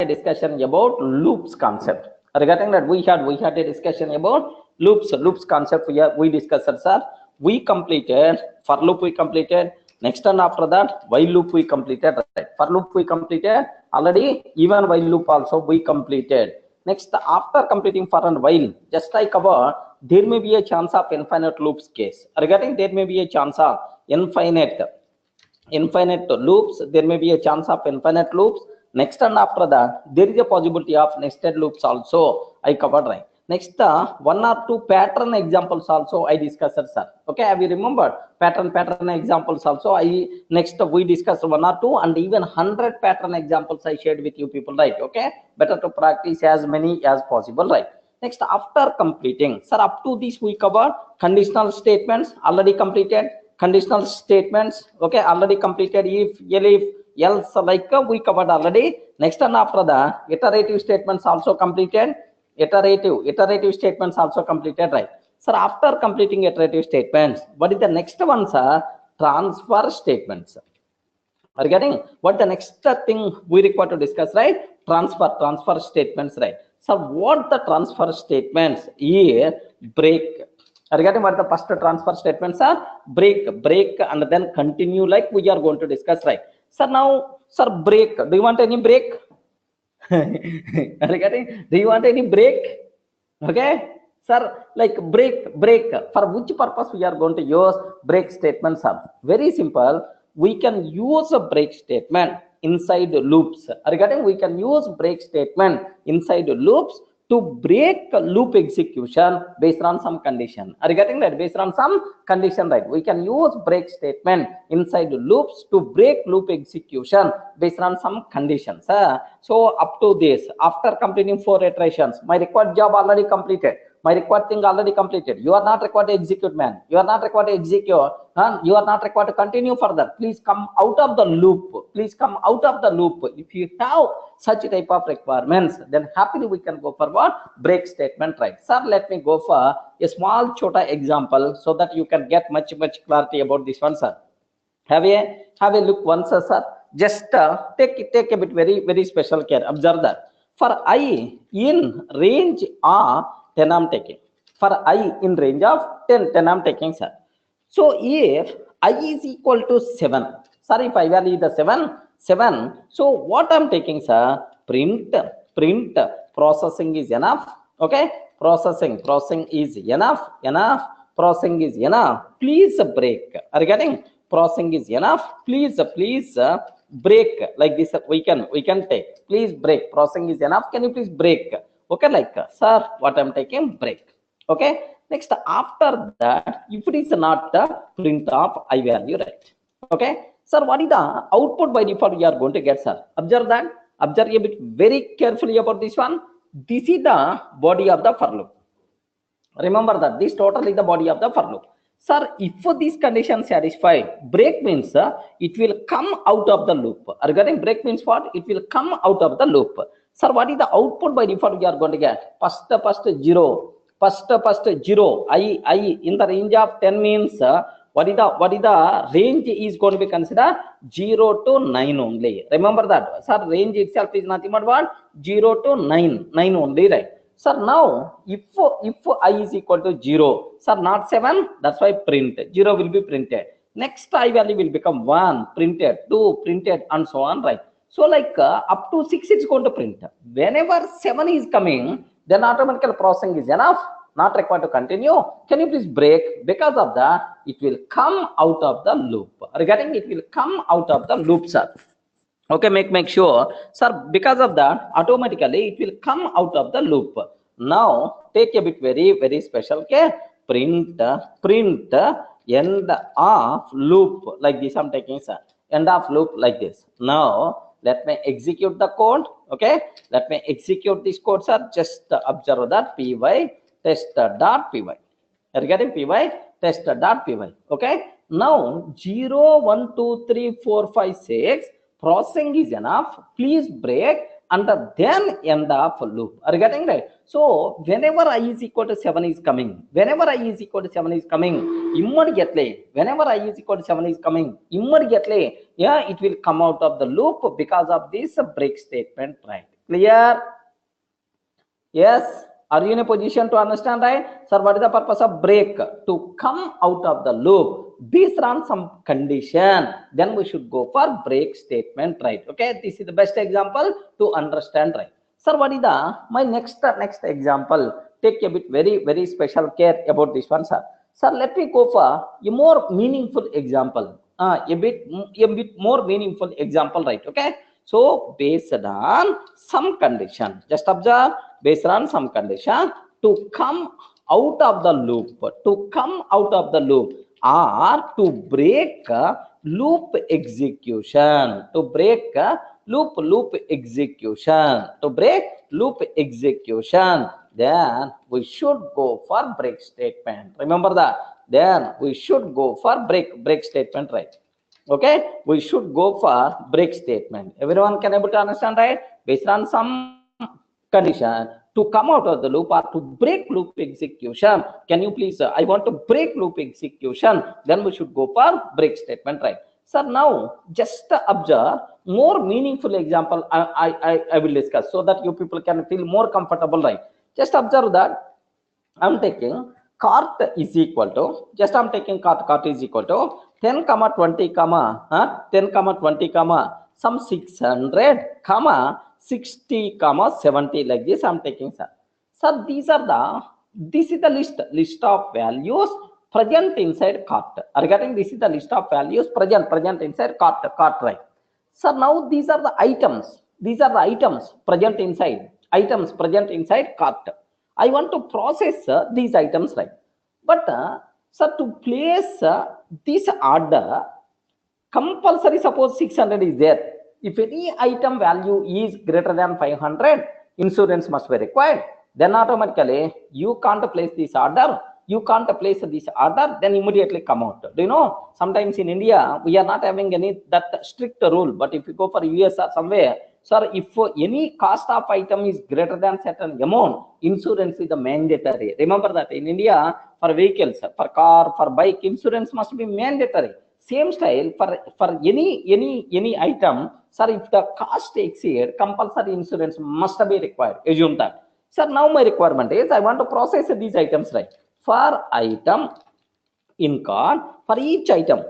a discussion about loops concept. Regarding that, we had a discussion about loops concept. We discussed, sir. We completed for loop. We completed next, and after that while loop we completed. Right? For loop we completed already. Even while loop also we completed. Next, after completing for and while, just I cover, there may be a chance of infinite loops case. Regarding there may be a chance of infinite loops. There may be a chance of infinite loops. Next, and after that there is a possibility of nested loops also I covered, right? Next, one or two pattern examples also I discussed, sir. Okay, have you remembered pattern examples also? Next we discussed one or two, and even 100 pattern examples I shared with you people, right? Okay, better to practice as many as possible, right? Next, after completing, sir, up to this we covered conditional statements already completed. Conditional statements, okay, already completed. If, else, like we covered already. Next, and after that iterative statements also completed. Iterative statements also completed, right? Sir, after completing iterative statements, what is the next one, sir? Transfer statements. Are you getting what the next thing we require to discuss, right? Transfer statements, right? So what the transfer statements here? Break. Are you getting what the first transfer statements are? Break, and then continue, like we are going to discuss, right? So now, sir, break. Do you want any break? Are you getting? Do you want any break? Okay, sir, like break. For which purpose we are going to use break statements? Are very simple. We can use a break statement inside loops. Regarding, we can use break statement inside loops to break loop execution based on some condition. Are you getting that? Based on some condition, right? We can use break statement inside loops to break loop execution based on some conditions. So up to this, after completing 4 iterations, my required job already completed. My required thing already completed. You are not required to execute, man. You are not required to execute. You are not required to continue further. Please come out of the loop. Please come out of the loop. If you have such type of requirements, then happily we can go for what? Break statement, right? Sir, let me go for a small chota example so that you can get much clarity about this one, sir. Have a look once, sir. Just take a bit very special care. Observe that. For I in range of 10 I'm taking. For I in range of 10 I'm taking, sir. So if I is equal to 7, sorry, if I value the 7, so what I'm taking, sir? Print processing is enough. Okay, processing is enough. Processing is enough. Please break. Are you getting? Processing is enough. Please break. Like this we can take. Please break. Processing is enough. Can you please break? Okay, like, sir, what I'm taking? Break. Okay, next, after that, if it is not the print of I value, right? Okay, sir, what is the output by default we are going to get, sir? Observe that. Observe a bit very carefully about this one. This is the body of the for loop. Remember that this total is the body of the for loop. Sir, if this condition satisfied, break means it will come out of the loop. Regarding break means what? It will come out of the loop. Sir, what is the output by default we are going to get? First 0. First 0. I in the range of 10 means what is the range is going to be considered 0 to 9 only. Remember that. Sir, range itself is nothing but what? 0 to 9 only, right? Sir, now if I is equal to 0, sir, not 7, that's why print 0 will be printed. Next I value will become 1, printed, 2, printed, and so on, right? So like up to 6 it's going to print. Whenever 7 is coming, then automatically processing is enough, not required to continue. Can you please break? Because of that, it will come out of the loop. Regarding it will come out of the loop, sir. Okay, make sure, sir, because of that, automatically it will come out of the loop. Now take a bit very special care. Print end of loop, like this I'm taking, sir. End of loop like this. Now let me execute the code. Okay, let me execute this code, sir. Just observe that py test.py. Are you getting py test.py? Okay, now 0 1 2 3 4 5 6 processing is enough. Please break and then end of loop. Are you getting right? So whenever I is equal to 7 is coming, immediately, whenever I is equal to 7 is coming, immediately, yeah, it will come out of the loop because of this break statement, right? Clear? Yes. Are you in a position to understand, right? Sir, what is the purpose of break? To come out of the loop based on some condition. Then we should go for break statement, right? Okay, this is the best example to understand, right? Sir, what is the my next example? Take a bit very special care about this one, sir. Sir, let me go for a more meaningful example. A bit more meaningful example, right? Okay. So based on some condition, just observe, based on some condition, to come out of the loop, or to break loop execution, to break loop execution, then we should go for break statement. Remember that. Then we should go for break statement, right? Okay, we should go for break statement. Everyone can able to understand, right? Based on some condition, to come out of the loop or to break loop execution. Can you please, I want to break loop execution, then we should go for break statement, right? So now just observe more meaningful example I will discuss, so that you people can feel more comfortable, right? Just observe that I'm taking cart is equal to, just I'm taking cart is equal to 10 comma 20 comma 10 comma 20 comma some 600 comma 60 comma 70, like this I'm taking, sir. So this is the list of values present inside cart. Regarding this is the list of values present inside cart, right? So now these are the items present inside cart. I want to process these items, right? But sir, to place this order, compulsory, suppose 600 is there. If any item value is greater than 500, insurance must be required. Then automatically you can't place this order. Then immediately come out. Do you know, sometimes in India we are not having any that strict rule, but if you go for US or somewhere, sir, if any cost of item is greater than certain amount, insurance is the mandatory. Remember that in India, for vehicles, for car, for bike, insurance must be mandatory. Same style for any item, sir, if the cost exceed, compulsory insurance must be required. Assume that. Sir, now my requirement is I want to process these items, right? For item in cart, for each item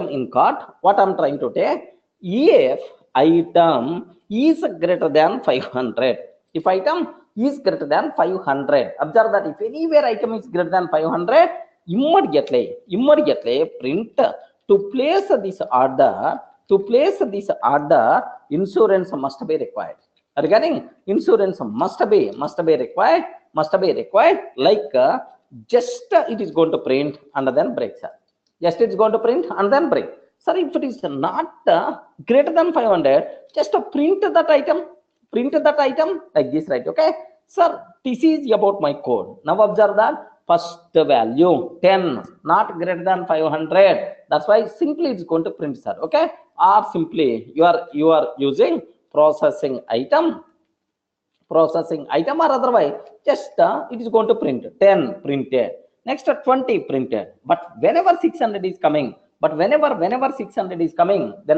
in cart, what I'm trying to take, if item is greater than 500, if item is greater than 500, observe that if anywhere item is greater than 500, immediately print to place this order, insurance must be required. Regarding insurance must be required, like just it is going to print and then break, sir. Just it's going to print and then break. Sir, if it is not greater than 500, just print that item like this, right? Okay, sir, this is about my code. Now observe that first value 10, not greater than 500. That's why simply it's going to print, sir. Okay, or simply you are using processing item, or otherwise just it is going to print 10 printed, next 20 printed. But whenever 600 is coming, then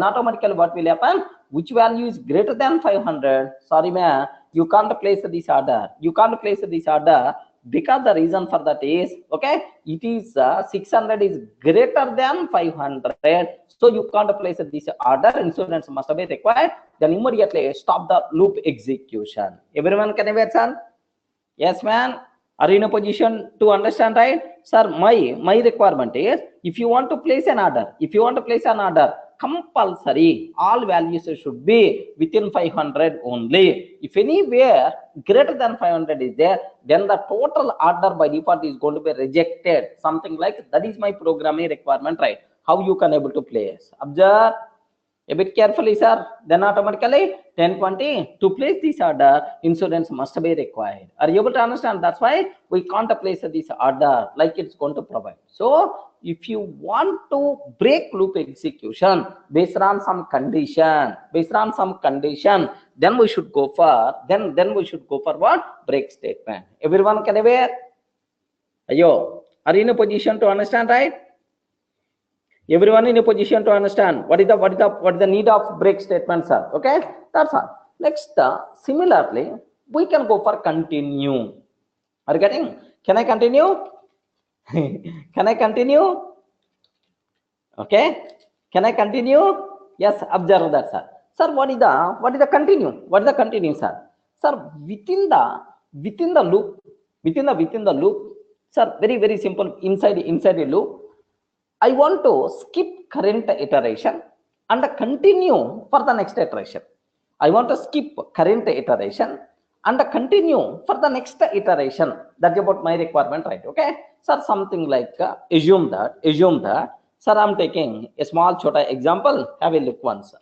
automatically what will happen? Which value is greater than 500? Sorry, man, you can't place this order. Because the reason for that is, okay, it is 600 is greater than 500, so you can't place this order. Insurance must be required. Then immediately stop the loop execution. Everyone can understand? Yes, man. Are you in a position to understand, right? Sir, my requirement is, if you want to place an order, compulsory all values should be within 500 only. If anywhere greater than 500 is there, then the total order by default is going to be rejected. Something like that is my programming requirement, right? How you can able to place. Observe a bit carefully, sir. Then automatically 1020 to place this order, insurance must be required. Are you able to understand? That's why we can't place this order like it's going to provide. So if you want to break loop execution based on some condition, then we should go for what? Break statement. Everyone can aware? Ayo, are you in a position to understand, right? Everyone in a position to understand what is the need of break statement, sir? Okay, that's all. Next, similarly, we can go for continue. Are you getting? Can I continue? Can I continue? Okay. Can I continue? Yes, observe that, sir. Sir, what is the continue? What is the continue, sir? Sir, within the loop, within the loop, sir, very simple. Inside the loop, I want to skip current iteration and continue for the next iteration. I want to skip current iteration and continue for the next iteration. That's about my requirement, right? Okay. Sir, something like assume that, sir, I'm taking a small chota example. Have a look once.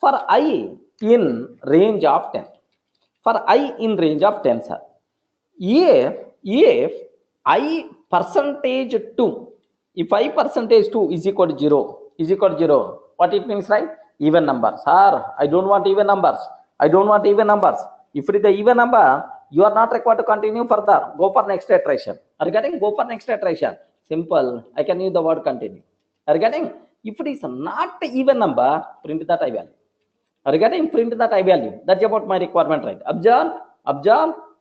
For I in range of 10. For I in range of 10, sir. If I percentage 2, if I percentage 2 is equal to 0, what it means, right? Even number. Sir, I don't want even numbers. If it is the even number, you are not required to continue further. Go for next iteration. Are you getting? Go for next iteration. Simple. I can use the word continue. Are you getting? If it is not even number, print that I value. Are you getting? Print that I value. That's about my requirement, right? Observe.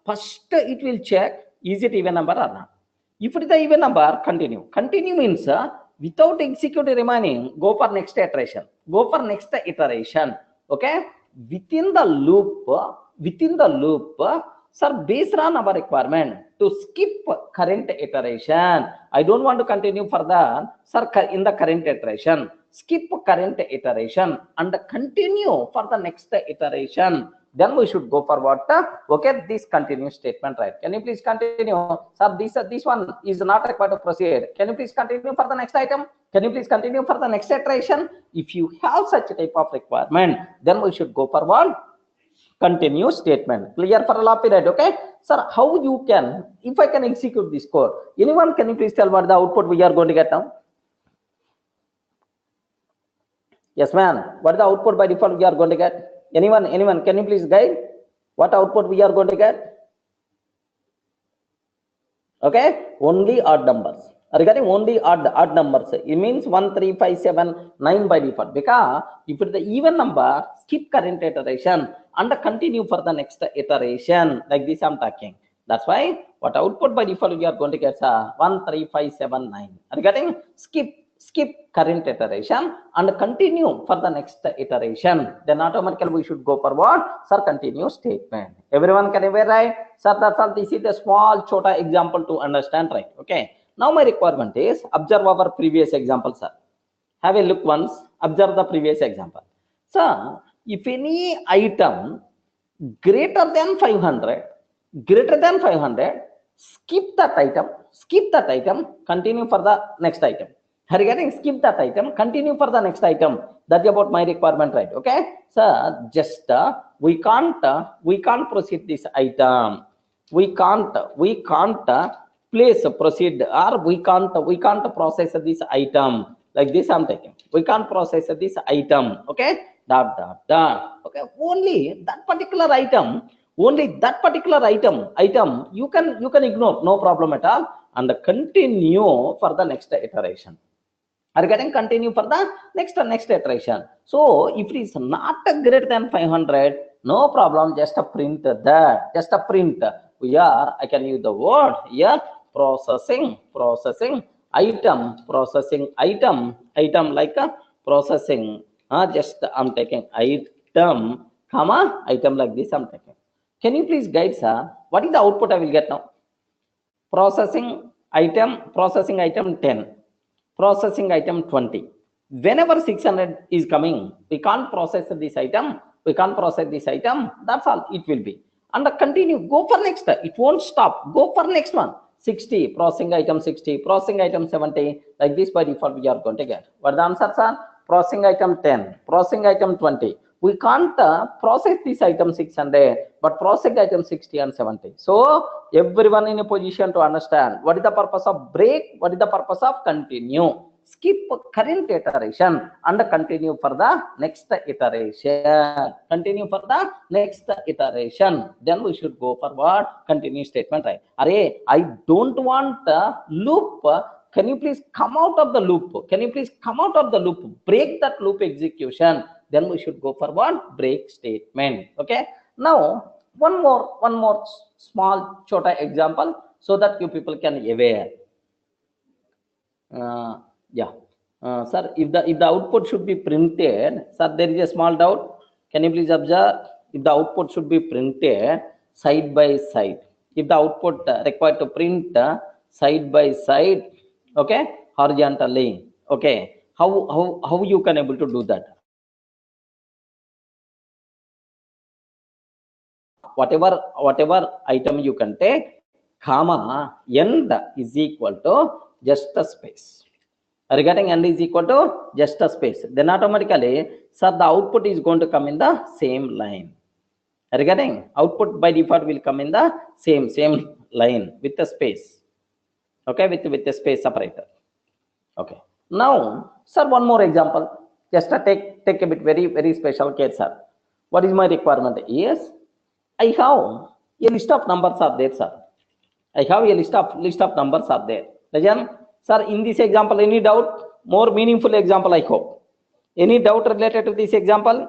First, it will check, is it even number or not? If it is the even number, continue. Continue means without executing remaining, go for next iteration. Okay? Within the loop, sir, based on our requirement to skip current iteration. I don't want to continue further, sir, in the current iteration. Skip current iteration and continue for the next iteration. Then we should go for what? Okay, this continue statement, right? Can you please continue? Sir, this one is not required to proceed. Can you please continue for the next item? Can you please continue for the next iteration? If you have such a type of requirement, then we should go for what? Continue statement. Clear for a long period, okay? Sir, how you can, if I can execute this code, anyone, can you please tell what the output we are going to get now? Yes, ma'am. What is the output by default we are going to get? Anyone, can you please guide what output we are going to get? Okay, only odd numbers. Are you getting? Only odd numbers? It means 1, 3, 5, 7, 9 by default. Because if it is the even number, skip current iteration and continue for the next iteration. Like this I'm talking. That's why what output by default we are going to get 1, 3, 5, 7, 9. Are you getting? Skip current iteration and continue for the next iteration. Then automatically we should go for what? Sir, continue statement. Everyone can ever write? Sir, that's all. This is a small chota example to understand, right? Okay. Now my requirement is observe our previous example, sir. Have a look once. Observe the previous example. Sir, if any item greater than 500, skip that item, continue for the next item. Are you getting? Skip that item, continue for the next item. That's about my requirement, right? Okay. So just we can't proceed this item. We can't place proceed, or we can't process this item. Like this I'm taking. We can't process this item. Okay. Okay. Only that particular item. You can ignore, no problem at all, and continue for the next iteration. Are you getting? Continue for the next iteration. So if it is not greater than 500, no problem. Just print that. I can use the word here. Processing item like a processing. Just I'm taking item, comma item like this. I'm taking. Can you please guide, sir? What is the output I will get now? Processing item 10. Processing item 20. Whenever 600 is coming, we can't process this item. That's all it will be. And continue. Go for next. It won't stop. Go for next one. 60. Processing item 60. Processing item 70. Like this by default we are going to get. What the answers are? Processing item 10. Processing item 20. We can't process this item 600, but process item 60 and 70. So everyone in a position to understand what is the purpose of break, what is the purpose of continue. Skip current iteration and continue for the next iteration. Then we should go for what? Continue statement, right? Array, I don't want loop. Can you please come out of the loop? Break that loop execution. Then we should go for what? Break statement. Okay. Now one more small chota example so that you people can aware. Yeah, sir, if the output should be printed, sir, there is a small doubt. Can you please observe? If the output should be printed side by side, if the output required to print side by side, okay, horizontally, okay, how you can able to do that? Whatever item you can take, comma, end is equal to just a space. Regarding end is equal to just a space, then automatically, sir, the output is going to come in the same line. Regarding output by default will come in the same line with the space, okay, with the space separator. Okay, now sir, one more example, just take a bit very special case, sir. What is my requirement is, I have a list of numbers are there, sir. I have a list of numbers are there. Rajan, sir, in this example, any doubt? More meaningful example, I hope. Any doubt related to this example?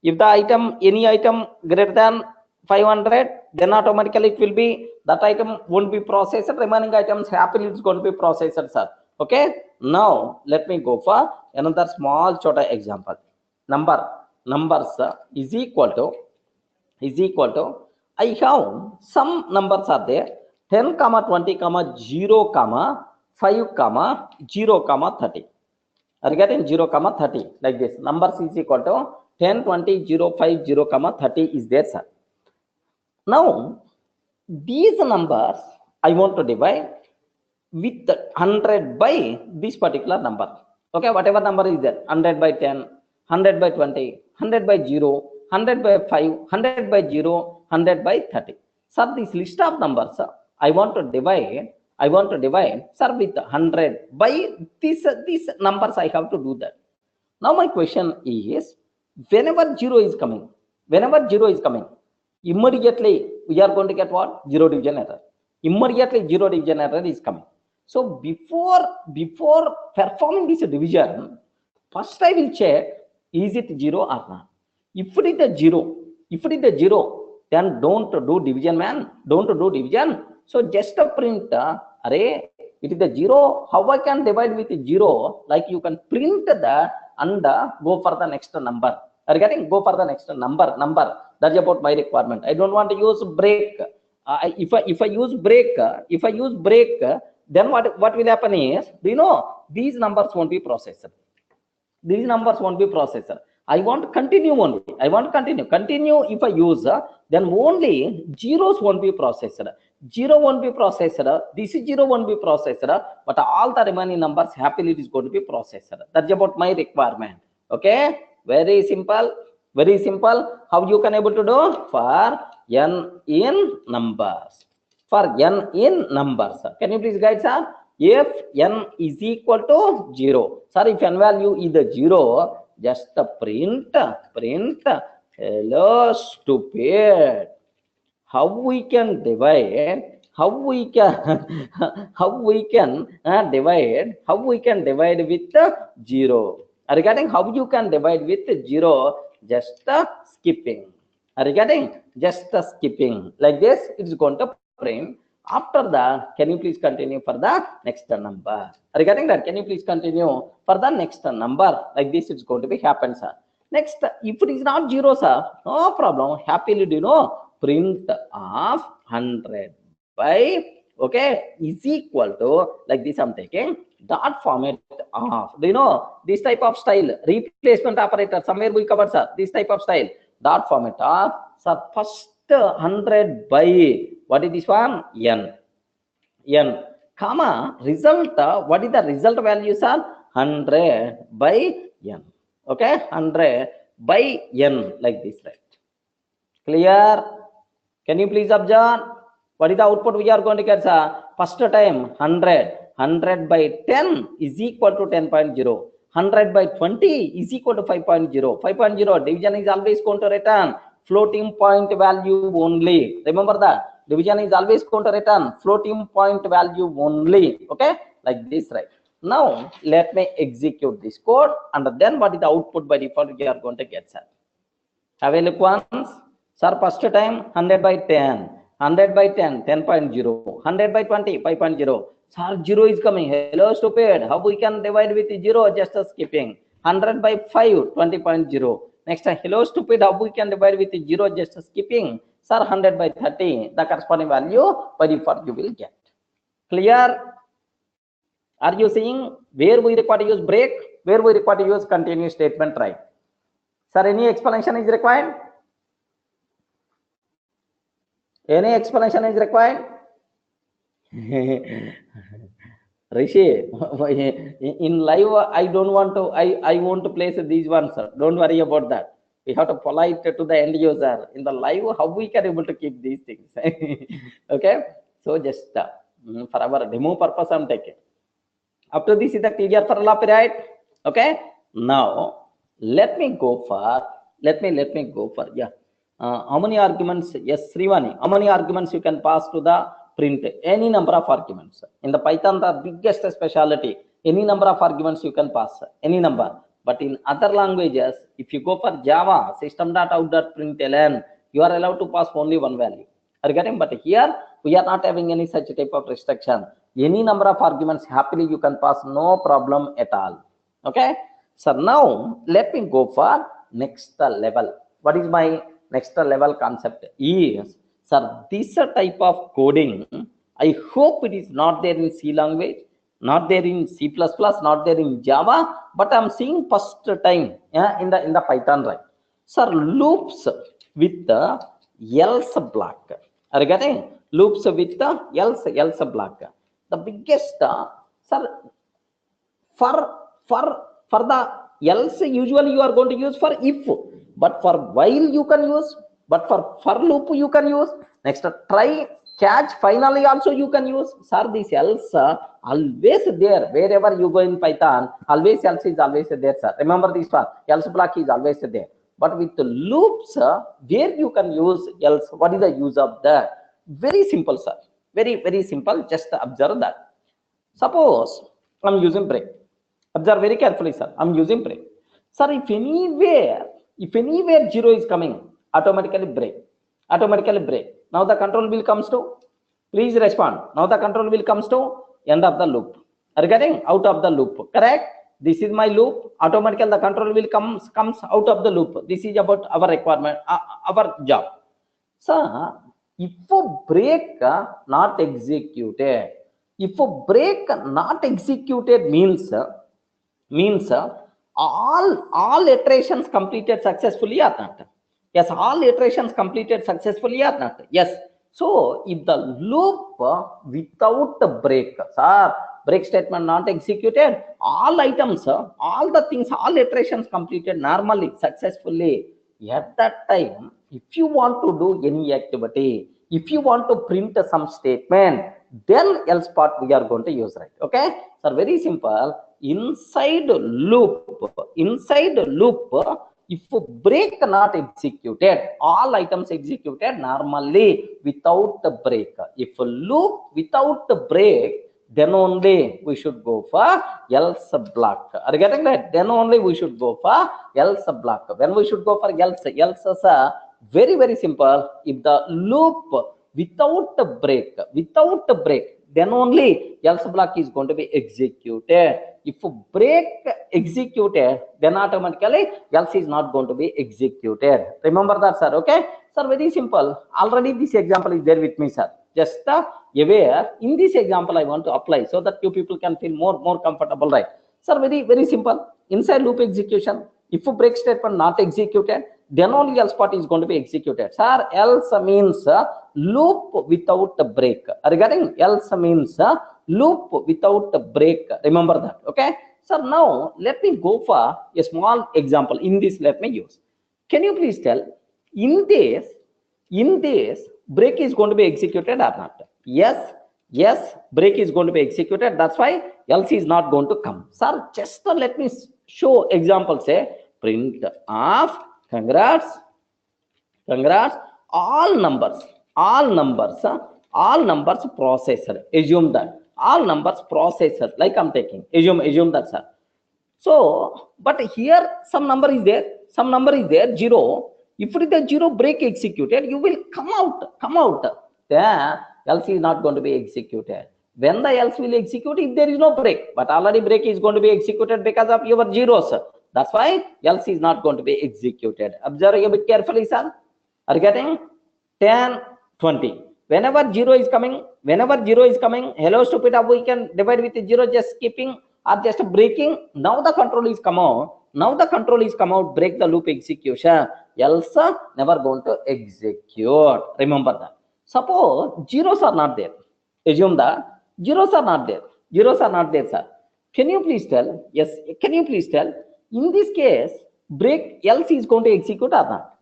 If the any item greater than 500, then automatically it will be, that item won't be processed. Remaining items happily it's going to be processed, sir. Okay. Now let me go for another small chota example. Numbers is equal to I have some numbers are there, 10, 20, 0, 5, 0, 30. Are you getting 0, 30 like this? Numbers is equal to 10, 20, 0, 5, 0, 30 is there, sir. Now these numbers I want to divide with 100 by this particular number. Okay, whatever number is there, 100 by 10, 100 by 20, 100 by 0, 100 by 5, 100 by 0, 100 by 30. Sir, this list of numbers, I want to divide, sir, with 100 by these numbers. I have to do that. Now my question is, whenever 0 is coming, immediately we are going to get what? 0 division error. Immediately 0 division error is coming. So before performing this division, first I will check, is it 0 or not? If it is a 0, then don't do division, man. Don't do division. So just a print, array, it is a 0. How I can divide with 0? Like you can print that and go for the next number. Are you getting? Go for the next number. That's about my requirement. I don't want to use break. If I use break, then what will happen is, do you know, these numbers won't be processed. These numbers won't be processed. I want to continue only. Continue if I use, then only zeros won't be processed. 0 won't be processed. This 0 won't be processed, but all the remaining numbers happily it is going to be processed. That's about my requirement. Okay, very simple. How you can able to do? For n in numbers. Can you please guide, sir? If n is equal to 0, sir, if n value is the 0, just print hello stupid. How we can divide? How we can divide with 0? Regarding how you can divide with 0, just skipping. Regarding just skipping like this, it is going to print. After that, can you please continue for the next number? Regarding that, can you please continue for the next number? Like this, it's going to be happen, sir. Next, if it is not 0, sir, no problem. Happily, do you know, print of 100 by, okay, is equal to, like this I'm taking, dot format of, do you know, this type of style, replacement operator, somewhere we covered, sir, this type of style, dot format of, sir, first 100 by, what is this one? N, comma, result, what is the result value, sir? 100 by N, okay, 100 by N, like this, right? Clear? Can you please observe? What is the output we are going to get, sir? First time, 100 by 10 is equal to 10.0. 100 by 20 is equal to 5.0. 5.0, division is always going to return floating point value only. Remember that. Division is always going to return floating point value only. Okay? Like this, right? Now, let me execute this code. And then what is the output by default we are going to get, sir? Have a look once. Sir, first time 100 by 10, 100 by 10, 10.0, 100 by 20, 5.0. Sir, 0 is coming. Hello, stupid. How we can divide with 0? Just skipping. 100 by 5, 20.0. Next time, hello, stupid. How we can divide with 0? Just skipping. Sir, 100 by 30. The corresponding value by default you will get. Clear? Are you seeing where we require to use break? Where we require to use continuous statement, right? Sir, any explanation is required? Any explanation is required? Rishi, in live, I don't want to, I want to place these ones, sir. Don't worry about that. We have to polite to the end user. In the live, how we can able to keep these things? Okay. So just for our demo purpose, I'm taking. Up to this is the clear for all, right? Okay. Now let me go for yeah. How many arguments? Yes, Srivani. How many arguments you can pass to the print? Any number of arguments. In the Python, the biggest specialty. Any number of arguments you can pass. Any number. But in other languages, if you go for Java, system.out.println, you are allowed to pass only one value. Are you getting? But here we are not having any such type of restriction. Any number of arguments happily you can pass, no problem at all. Okay. So now let me go for next level. What is my next level concept? Is, sir, this type of coding, I hope it is not there in C language, not there in C++, not there in Java, but I'm seeing first time in the Python, right? Sir, loops with the else block. Are you getting? Loops with the else block. The biggest, sir, for the else usually you are going to use for if, but for while you can use, but for loop you can use. Next, try, catch, finally also you can use. Sir, this else always there wherever you go in Python. Always else is always there, sir. Remember this one. Else block is always there. But with the loops, where you can use else, what is the use of that? Very simple, sir. Very simple. Just observe that. Suppose I'm using break. Observe very carefully, sir. I'm using break. Sir, if anywhere 0 is coming, automatically break. Automatically break. Now the control will comes to, please respond. Now the control will comes to end of the loop. Are you getting? Out of the loop. Correct? This is my loop. Automatically the control will comes out of the loop. This is about our requirement, our job. So if a break not executed, if a break not executed means all iterations completed successfully or not? Yes, all iterations completed successfully or not? Yes. So if the loop without the break, sir, break statement not executed, all items, all the things, all iterations completed normally, successfully. At that time, if you want to do any activity, if you want to print some statement, then else part we are going to use, right? Okay. So very simple. Inside loop, if break not executed, all items executed normally without the break. If a loop without the break, then only we should go for else block. Are you getting that? Then only we should go for else block. When we should go for else is very simple. If the loop without the break, then only else block is going to be executed. If break executed, then automatically else is not going to be executed. Remember that, sir. Okay, sir, very simple. Already this example is there with me, sir. Just aware in this example I want to apply so that you people can feel more comfortable, right? Sir, very simple. Inside loop execution, if a break statement not executed, then only else part is going to be executed. Sir, else means loop without the break. Regarding else means loop without the break. Remember that. Okay. Sir, now let me go for a small example. In this, let me use. Can you please tell in this break is going to be executed or not? Yes, break is going to be executed. That's why else is not going to come. Sir, just let me show example. Say print of congrats, all numbers processor. Assume that all numbers processor, like I'm taking, assume that, sir. So but here some number is there 0. If it is the zero break executed, you will come out. Then else is not going to be executed. When the else will execute if there is no break, but already break is going to be executed because of your zeros. That's why else is not going to be executed. Observe a bit carefully, sir. Are you getting? 10, 20. Whenever zero is coming, hello stupid, we can divide with zero, just skipping or just breaking. Now the control is come out. Break the loop execution. Else never going to execute. Remember that. Suppose zeros are not there. Assume that zeros are not there. Sir. Can you please tell? Yes. Can you please tell? In this case, break else is going to execute or not?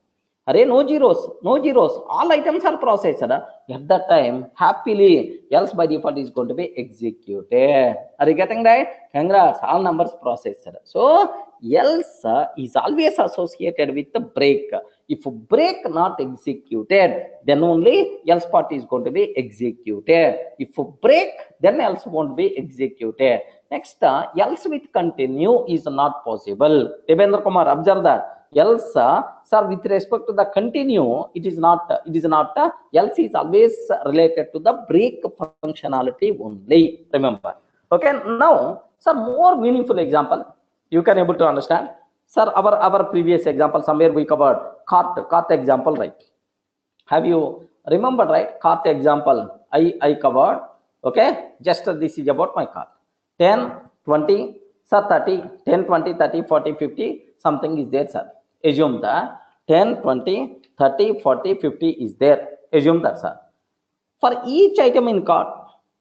Array, no zeros. All items are processed. At that time, happily, else by default is going to be executed. Are you getting right? Congrats, all numbers processed. So, else is always associated with the break. If break not executed, then only else part is going to be executed. If break, then else won't be executed. Next, else with continue is not possible. Devendra Kumar, observe that. Else, sir, with respect to the continue, it is not. Else is always related to the break functionality only. Remember. Okay. Now, sir, more meaningful example you can able to understand. Sir, our previous example somewhere we covered cart example, right? Have you remembered, right? Cart example I covered. Okay. Just this is about my cart. 10, 20, sir, 30, 10, 20, 30, 40, 50, something is there, sir. Assume that 10, 20, 30, 40, 50 is there. Assume that, sir. For each item in cart,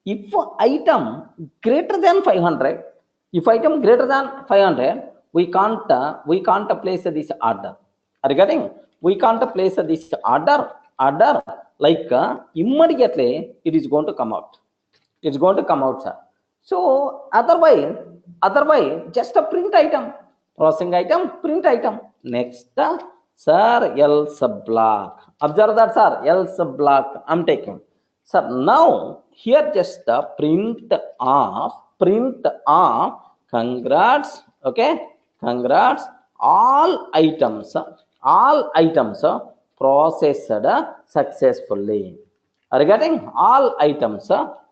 if item greater than 500, we can't place this order. Are you getting? We can't place this order like immediately it is going to come out. It's going to come out, sir. So otherwise, just a print item, processing item, print item. Next, sir, else block. Observe that, sir, else block. I'm taking. Sir, now here just the print off. Congrats. Okay, congrats. All items processed successfully. Are you getting? All items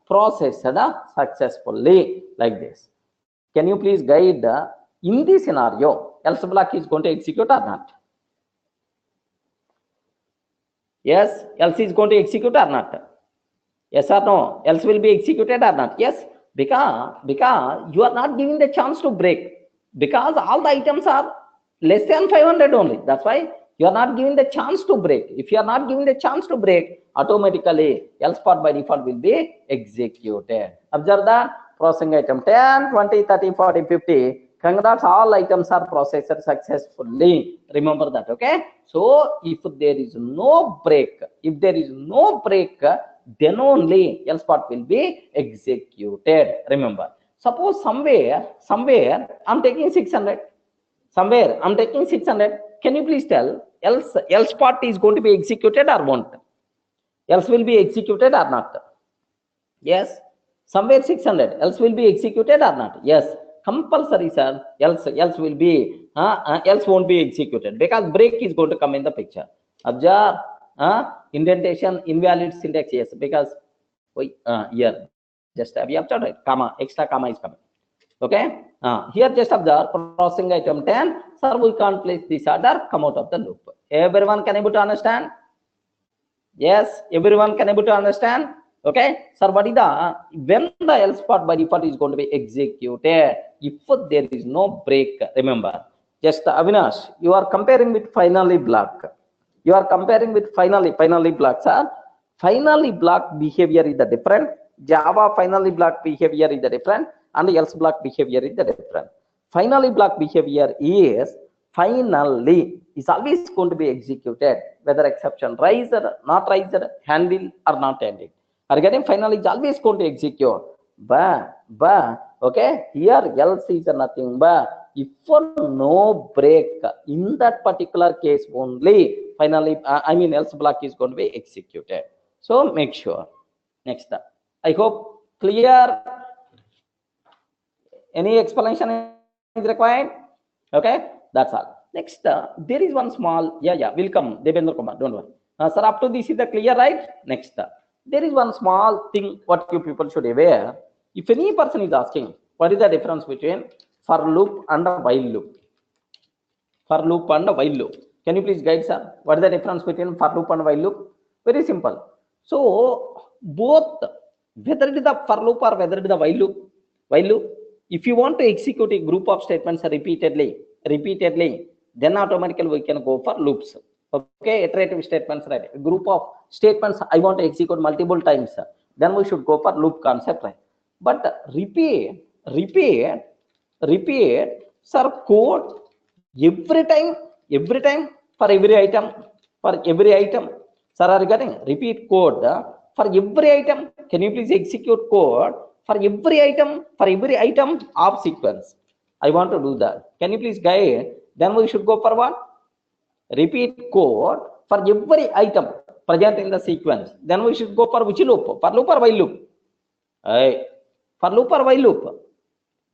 processed successfully, like this. Can you please guide in this scenario, else block is going to execute or not? Yes, else is going to execute or not? Yes or no? Else will be executed or not? Yes, because you are not giving the chance to break, because all the items are less than 500 only. That's why you are not giving the chance to break. If you are not giving the chance to break, automatically else part by default will be executed. Observe that. Processing item 10, 20, 30, 40, 50. Congrats, all items are processed successfully. Remember that, okay? So if there is no break, then only else part will be executed. Remember. Suppose somewhere I'm taking 600. Can you please tell else part is going to be executed or won't? Else will be executed or not? Yes. Somewhere 600, else will be executed or not? Yes, compulsory, sir. Else will be else won't be executed, because break is going to come in the picture. Observe indentation, invalid syntax. Yes, because here just we have right, comma, extra comma is coming. Okay, here just observe processing item 10. Sir, we can't place this order, come out of the loop. Everyone can able to understand? Yes, everyone can able to understand? Okay, sir, what is the when the else part by default is going to be executed if there is no break? Remember, just Avinash, you are comparing with finally block. Finally block, sir. Finally block behavior is the different. Java finally block behavior is the different, and else block behavior is the different. Finally block behavior is finally is always going to be executed, whether exception raised, not raised, handled or not handled. Are getting? Finally is always going to execute. But okay, here else is nothing but if no break, in that particular case only finally else block is going to be executed. So make sure. Next, I hope clear. Any explanation is required? Okay, that's all. Next, there is one small, will come, Devendra Kumar, don't worry. Sir, up to this is the clear, right? Next, there is one small thing what you people should aware. If any person is asking, what is the difference between for loop and a while loop? For loop and a while loop. Can you please guide, sir? What is the difference between for loop and while loop? Very simple. So, both, whether it is the for loop or whether it is the while loop, if you want to execute a group of statements repeatedly, then automatically we can go for loops. Okay, iterative statements, right? A group of statements I want to execute multiple times, then we should go for loop concept, right? But repeat, sir, code every time for every item, sir, are you getting? Repeat code for every item. Can you please execute code for every item of sequence? I want to do that. Can you please guide? Then we should go for what? Repeat code for every item present in the sequence. Then we should go for which loop? For loop or while loop? For loop or while loop?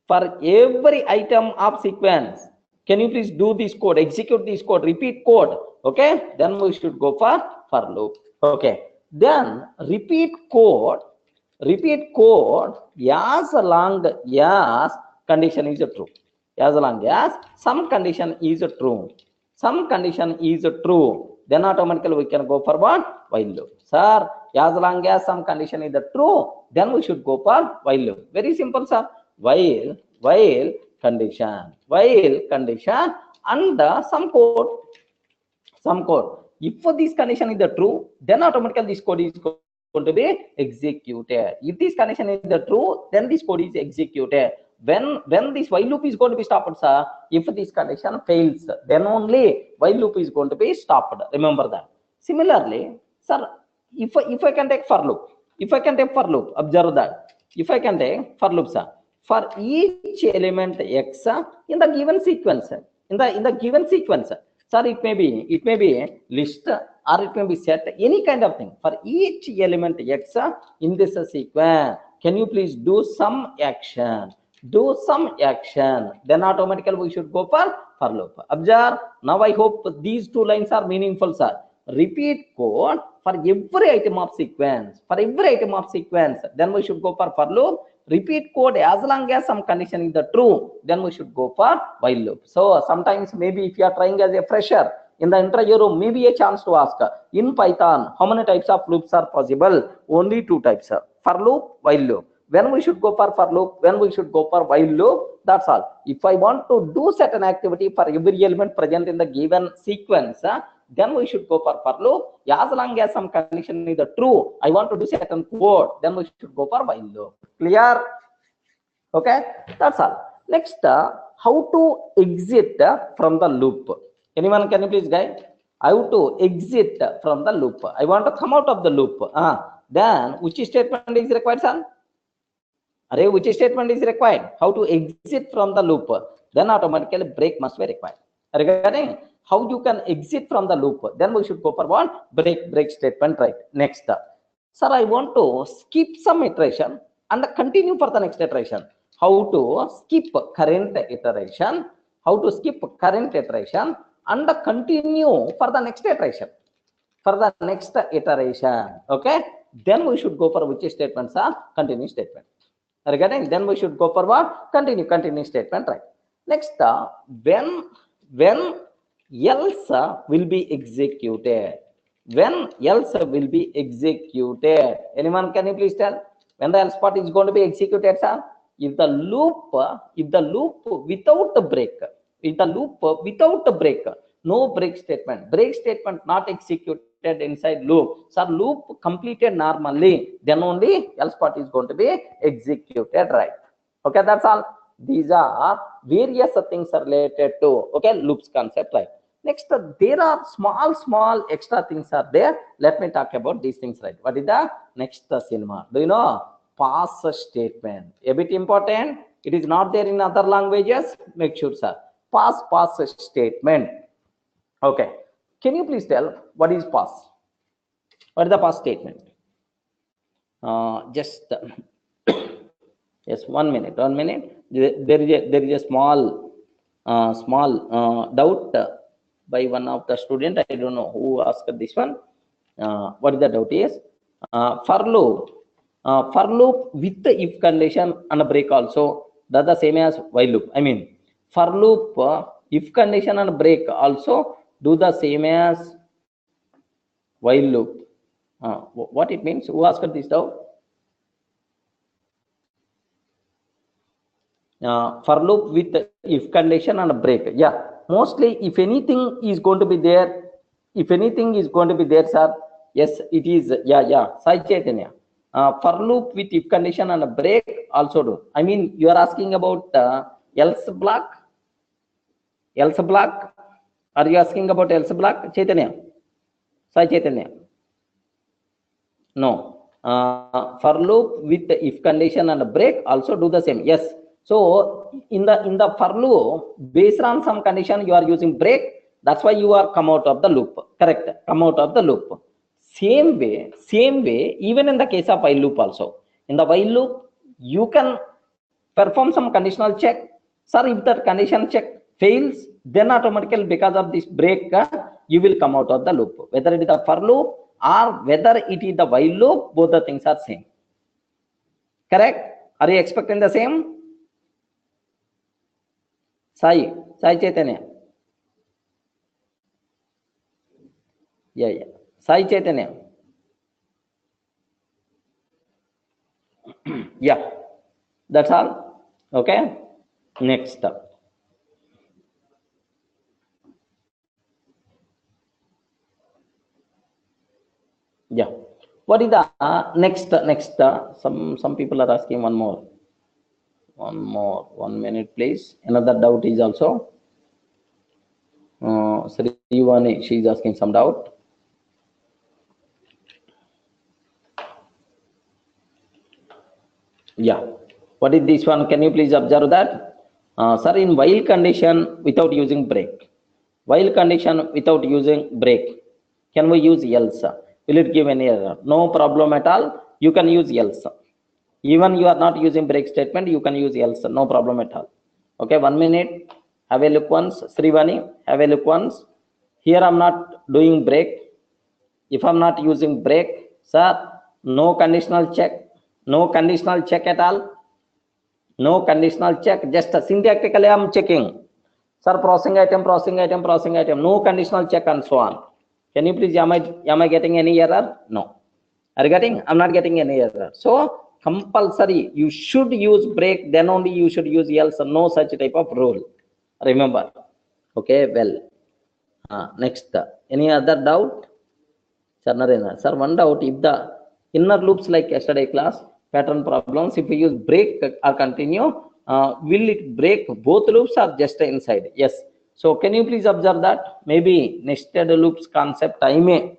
For every item of sequence. Can you please do this code? Execute this code. Repeat code. Okay. Then we should go for loop. Okay. Then repeat code as long as condition is true. As long as some condition is true. Then automatically we can go for what? While loop. Sir, as long as some condition is true, then we should go for while loop. Very simple, sir. While condition and some code. If this condition is true, then automatically this code is going to be executed. If this condition is true, then this code is executed. When this while loop is going to be stopped, sir, if this condition fails, then only while loop is going to be stopped. Remember that. Similarly, sir, if I can take for loop, observe that. If I can take for loop, sir, for each element x in the given sequence, sir, it may be list or it may be set, any kind of thing. For each element x in this sequence, can you please do some action? Then automatically we should go for loop. Observe. Now I hope these two lines are meaningful, sir. Repeat code for every item of sequence. Then we should go for loop. Repeat code as long as some condition is true, then we should go for while loop. So sometimes maybe if you are trying as a fresher in the interview room, maybe a chance to ask in Python how many types of loops are possible? Only two types, sir. For loop, while loop. When we should go for loop, when we should go for while loop, that's all. If I want to do certain activity for every element present in the given sequence, then we should go for loop. As long as some condition is true, I want to do certain code, then we should go for while loop. Clear? Okay, that's all. Next, how to exit from the loop? Anyone can you please guide? How to exit from the loop? I want to come out of the loop. Then which statement is required, sir? Which statement is required? How to exit from the loop? Then automatically break must be required. Regarding how you can exit from the loop, then we should go for what? Break statement, right? Next, sir, I want to skip some iteration and continue for the next iteration. How to skip current iteration? And continue for the next iteration. Okay, then we should go for which statements are continue statement. Regarding then we should go for what? Continue statement, right? Next, when else will be executed? Anyone can you please tell when the else part is going to be executed, sir? If the loop without the break, no break statement not executed inside loop, sir, loop completed normally, then only else part is going to be executed, right? Okay, that's all. These are various things related to loops concept, right? Next, there are small extra things are there. Let me talk about these things, right? What is the next cinema? Do you know? Pass statement. A bit important. It is not there in other languages. Make sure, sir. Pass statement. Okay. Can you please tell what is pass? What is the pass statement? Just yes, 1 minute. There is a small small doubt by one of the student. I don't know who asked this one. What the doubt is? For loop with the if condition and a break also, that's the same as while loop. I mean, for loop if condition and break also do the same as while loop. What it means? Who asked this doubt? For loop with if condition and a break. Yeah, mostly if anything is going to be there, sir. Yes, it is. Yeah. Sai Chaitanya. For loop with if condition and a break also do. I mean, you are asking about else block. Are you asking about else block, Chaitanya? Sai Chaitanya. No. For loop with if condition and a break also do the same. Yes. So in the for loop, based on some condition you are using break. That's why you are come out of the loop. Correct. Come out of the loop. Same way. Even in the case of while loop also. In the while loop, you can perform some conditional check. Sir, if that condition check fails, then automatically because of this break, you will come out of the loop. Whether it is the for loop or whether it is the while loop, both the things are same. Correct? Are you expecting the same? Sai Chaitanya. Yeah. Sai Chaitanya. Yeah. That's all. Okay. Next. Yeah. What is the next? Some people are asking one more. 1 minute, please. Another doubt is also. Srivani, she is asking some doubt. Yeah. What is this one? Can you please observe that? Sir, in while condition without using break. While condition without using break. Can we use else? Will it give any error? No problem at all. You can use else. Even you are not using break statement, you can use else. No problem at all. Okay, 1 minute. Have a look once. Srivani, have a look once. Here I'm not doing break. If I'm not using break, sir, no conditional check. No conditional check at all. No conditional check. Just syntactically I'm checking. Sir, processing item. No conditional check and so on. Can you please, am I getting any error? No. Are you getting? I'm not getting any error. So compulsory, you should use break, then only you should use else. No such type of rule. Remember. Okay, well. Next. Any other doubt? Sir, Narendra. Sir, one doubt. If the inner loops like yesterday class, pattern problems, if we use break or continue, will it break both loops or just inside? Yes. So can you please observe that? Maybe nested loops concept I may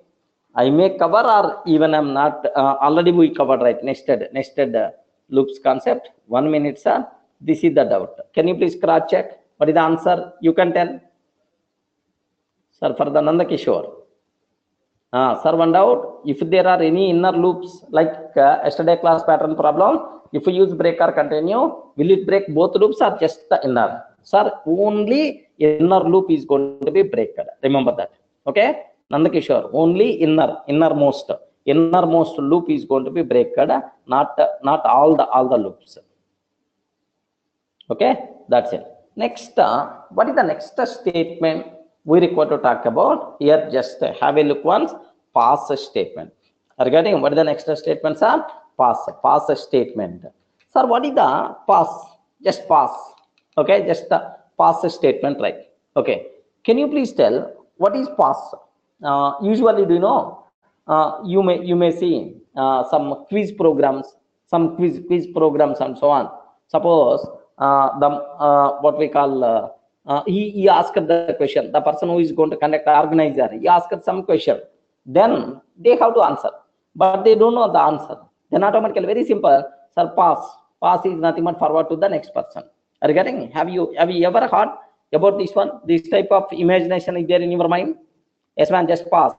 cover, or even I'm not. Already we covered, right? Nested loops concept. 1 minute, sir. This is the doubt. Can you please cross check? What is the answer? You can tell. Sir, for the Nanda Kishore. Sir, one doubt. If there are any inner loops like yesterday class pattern problem, if we use break or continue, will it break both loops or just the inner? Sir, only inner loop is going to be breaked. Remember that. Okay? Nandakishore, only innermost loop is going to be breaked, not all the loops. Okay, that's it. Next, what is the next statement we require to talk about? Here, just have a look once. Pass statement. Are you getting what is the next statements are? Pass statement. Sir, what is the pass? Just pass. Okay, just the pass statement, right? Okay. Can you please tell what is pass? Usually, do you know? You may see some quiz programs, and so on. Suppose what we call he asked the question. The person who is going to conduct the organizer, he asked some question. Then they have to answer, but they don't know the answer. Then automatically, very simple. Sir, pass. Pass is nothing but forward to the next person. Are you getting? Have you ever heard about this one? This type of imagination is there in your mind? Yes, man. Just pass.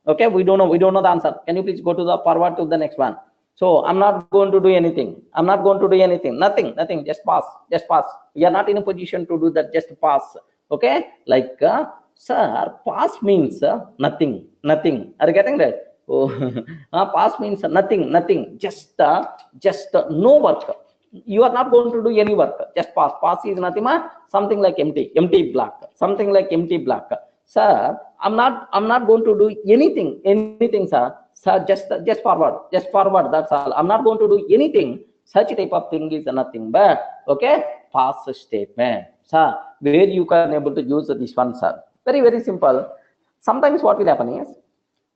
Okay, we don't know the answer. Can you please go to the forward to the next one? So I'm not going to do anything. I'm not going to do anything. Nothing. Just pass. Just pass. We are not in a position to do that. Just pass. Okay. Like, sir, pass means nothing. Are you getting that? Oh, pass means nothing. Just no work. You are not going to do any work. Just pass. Pass is nothing. Something like empty block. Something like empty block. Sir, I'm not going to do anything, sir. Sir, just forward. That's all. I'm not going to do anything. Such type of thing is nothing but okay, pass statement, sir. Where you can able to use this one, sir. Very simple. Sometimes what will happen is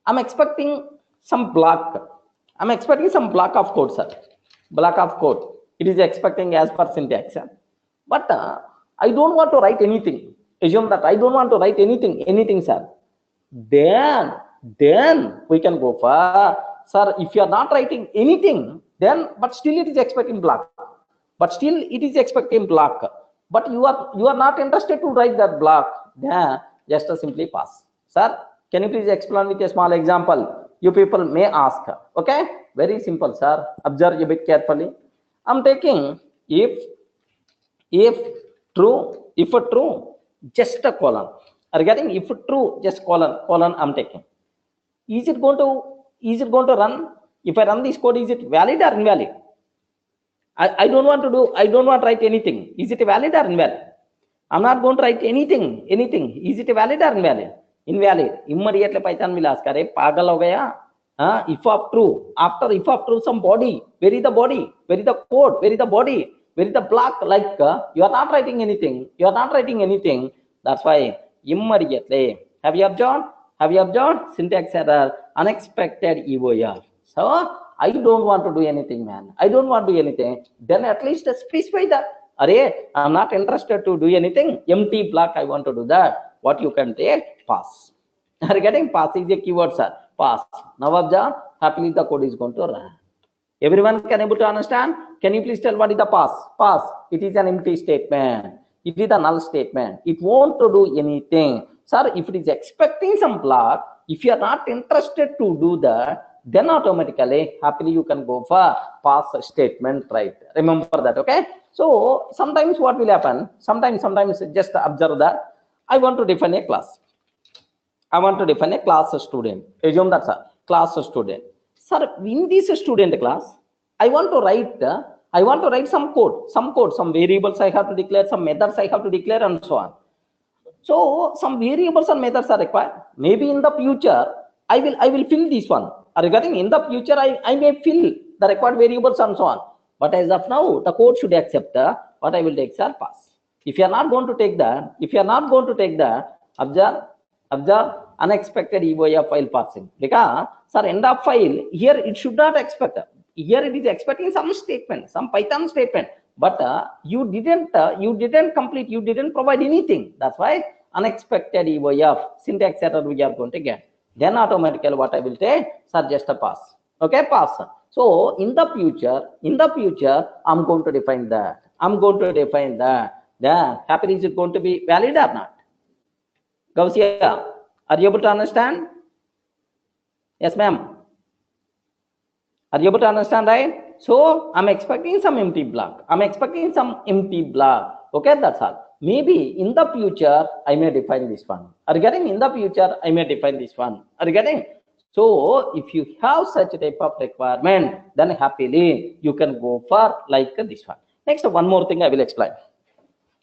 I'm expecting some block. I'm expecting some block of code, sir. Block of code. It is expecting as per syntax, sir. But I don't want to write anything. Assume that I don't want to write anything, sir. Then we can go for, sir, if you are not writing anything, then but still it is expecting block. But you are not interested to write that block. Then just simply pass. Sir, can you please explain with a small example? You people may ask. Okay, very simple, sir. Observe a bit carefully. I'm taking if true, just a colon. Are you getting? If true, just colon I'm taking. Is it going to run? If I run this code, is it valid or invalid? I don't want to write anything. Is it valid or invalid? I'm not going to write anything. Is it valid or invalid? Invalid. Immediately Python will ask, "Are pagal ho gaya? If of true. After if of true, some body. Where is the body? Where is the code? Where is the body? Where is the block?" Like you are not writing anything. That's why immediately have you observed syntax error, unexpected EOR. So I don't want to do anything, man. I don't want to do anything. Then at least specify that. I'm not interested to do anything. Empty block, I want to do that. What you can take? Pass. Are you getting? Pass is a keyword, sir. Pass. Now observe, happily the code is going to run. Everyone can able to understand? Can you please tell what is the pass? Pass. It is an empty statement. It is a null statement. It won't to do anything. Sir, if it is expecting some block, if you are not interested to do that, then automatically, happily you can go for pass statement, right? Remember that, okay? So sometimes what will happen? Sometimes just observe that. I want to define a class. Student. Assume that's a class student. Sir, in this student class, I want to write some code, some variables I have to declare, some methods I have to declare, and so on. So some variables and methods are required. Maybe in the future, I will fill this one. Regarding in the future, I may fill the required variables and so on. But as of now, the code should accept what I will take, sir, pass. If you are not going to take that, observe unexpected EOF file parsing. Because, sir, end of file, here it should not expect. Here it is expecting some statement, some Python statement. But you didn't complete, you didn't provide anything. That's why unexpected EOF syntax error we are going to get. Then automatically what I will take, sir, just a pass. Okay, pass. So in the future, I'm going to define that. Then happily is it going to be valid or not? Gausia, are you able to understand? Yes, ma'am. Are you able to understand, right? So I'm expecting some empty block. Okay, that's all. Maybe in the future, I may define this one. Are you getting? In the future, I may define this one. Are you getting? So if you have such a type of requirement, then happily you can go for like this one. Next, one more thing I will explain.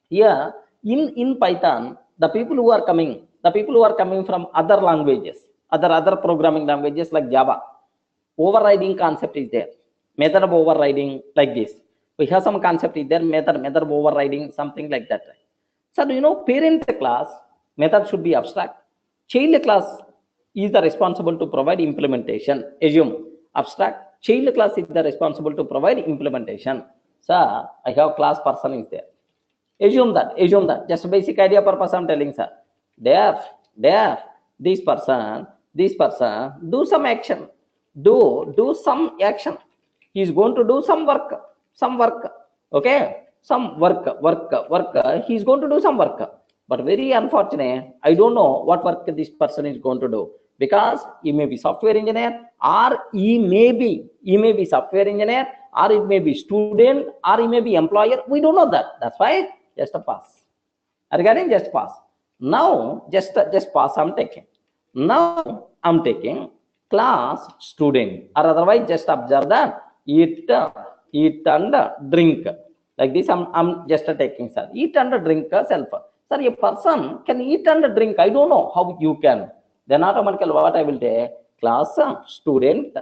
Here in Python, the people who are coming from other languages, other programming languages like Java, overriding concept is there. Method of overriding like this. We have some concept is there, method of overriding, something like that. So do you know parent class method should be abstract. Child class is the responsible to provide implementation. Assume abstract. Child class is the responsible to provide implementation. So I have class person is there. Assume that. Just a basic idea purpose I'm telling, sir. There, this person, do some action. Do some action. He is going to do some work. Okay, some work. He is going to do some work. But very unfortunate, I don't know what work this person is going to do. because he may be software engineer, or he may be software engineer, or it may be student, or he may be employer. We don't know that. That's why just a pass. Regarding just pass. Now just pass I'm taking. Now I'm taking class student, or otherwise just observe that eat and drink. Like this I'm just taking, sir. Eat and drink self. Sir, a person can eat and drink. I don't know how you can. Then automatically what I will take, class student.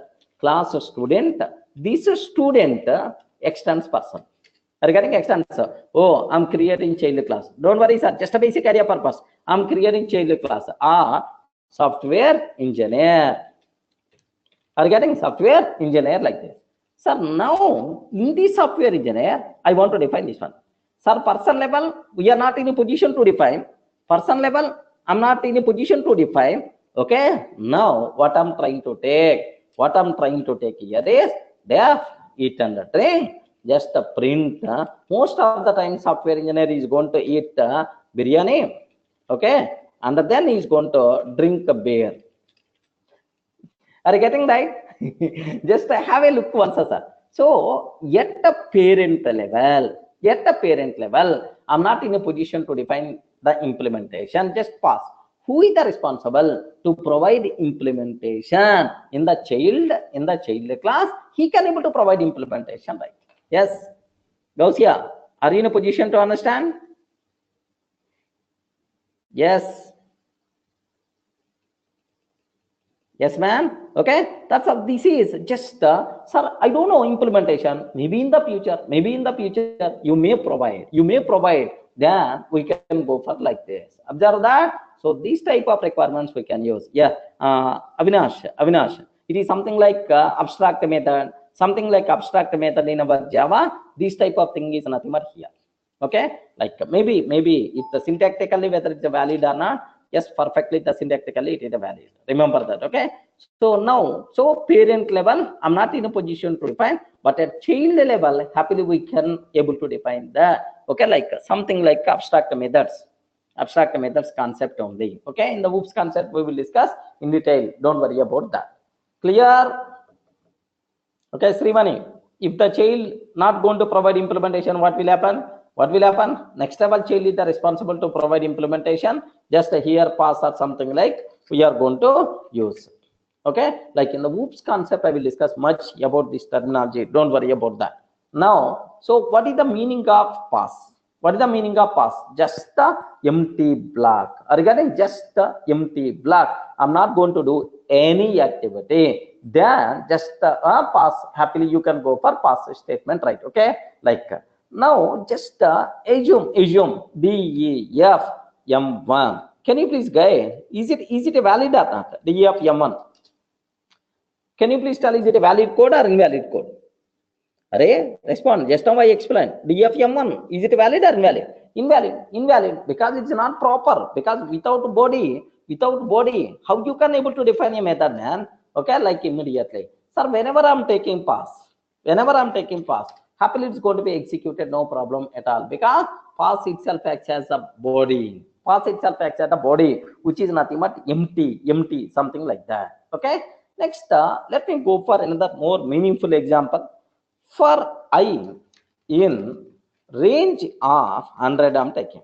This student extends person. Regarding extends, oh, I'm creating child class. Don't worry, sir. Just a basic area purpose. I'm creating child class. Software engineer. Regarding software engineer like this. Sir, now in the software engineer, I want to define this one. Sir, person level, we are not in a position to define. Person level, I'm not in a position to define. Okay. Now, what I'm trying to take here is def, eat and drink. Just a print. Most of the time, software engineer is going to eat biryani. Okay. And then he's going to drink a beer. Are you getting right? Just have a look once, sir. So, at the parent level, I'm not in a position to define the implementation. Just pass. Who is the responsible to provide implementation in the child class? He can able to provide implementation, right? Yes. Gausia, are you in a position to understand? Yes. Yes, ma'am. Okay, that's all. This is just sir, I don't know implementation. Maybe in the future, you may provide. Then we can go for like this. Observe that. So these type of requirements we can use. Yeah, Avinash. It is something like abstract method. Something like abstract method in our Java. This type of thing is nothing but here. Okay, like maybe if the syntactically whether it's valid or not. Yes, perfectly the syntactically it is valid. Remember that. Okay. So now, parent level, I'm not in a position to define, but at child level, happily we can able to define that. Okay, like something like abstract methods concept only. Okay, in the OOPS concept we will discuss in detail. Don't worry about that. Clear? Okay, Srimani, if the child not going to provide implementation, what will happen? Next level child is the responsible to provide implementation. Just here pass or something like we are going to use. Okay, like in the OOPS concept, I will discuss much about this terminology. Don't worry about that. Now, so what is the meaning of pass? Just the empty block. Regarding just the empty block, I'm not going to do any activity. Then just pass. Happily, you can go for pass statement, right? Okay, like. Now, just assume DEF M1. Can you please guide? Is it a valid or not? DEF M1. Can you please tell, is it a valid code or invalid code? Array, respond. Just now I explained. DEF M1. Is it valid or invalid? Invalid because it's not proper. Because without body, how you can able to define a method, man? Okay, like immediately. Sir, whenever I'm taking pass. Happily it's going to be executed, no problem at all, because pass itself acts as a body. Which is nothing but empty, something like that. Okay. Next, let me go for another more meaningful example. For I in range of 100, I'm taking.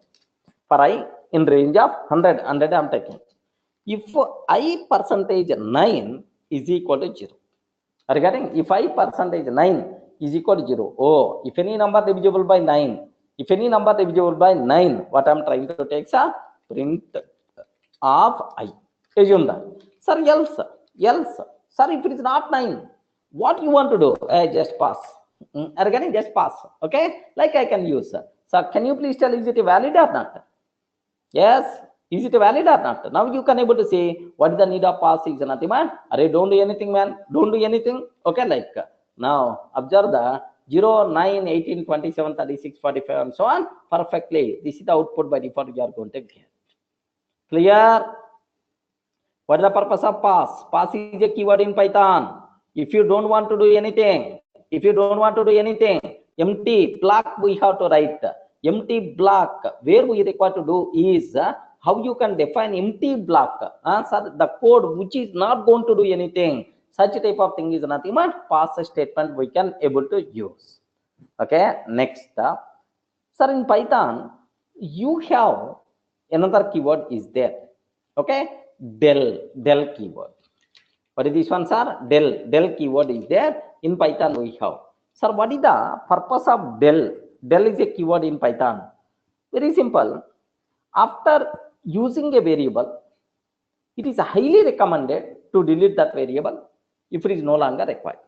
For I in range of 100, I'm taking. If I percentage 9 is equal to 0. Regarding if I percentage 9 is equal to 0. Oh, if any number divisible by 9, what I'm trying to take is a print of I. Assume that. Sir, else. Sir, if it is not 9, what you want to do? Just pass. Regarding just pass. Okay, like I can use. Sir, can you please tell, is it valid or not? Yes. Is it valid or not? Now you can able to say what is the need of pass is nothing, man. Array, don't do anything, man. Don't do anything. Okay, like. Now, observe the 0, 9, 18, 27, 36, 45, and so on. Perfectly. This is the output by default you are going to get. Clear? What is the purpose of pass? Pass is a keyword in Python. If you don't want to do anything, empty block we have to write. Empty block, where we require to do is how you can define empty block, sir, the code which is not going to do anything. Such type of thing is nothing but pass statement we can able to use. Okay, next, sir, in Python you have another keyword is there. Okay, del keyword. What is this one, sir? Del keyword is there in Python we have. Sir, what is the purpose of del? Del is a keyword in Python. Very simple. After using a variable, it is highly recommended to delete that variable if it is no longer required.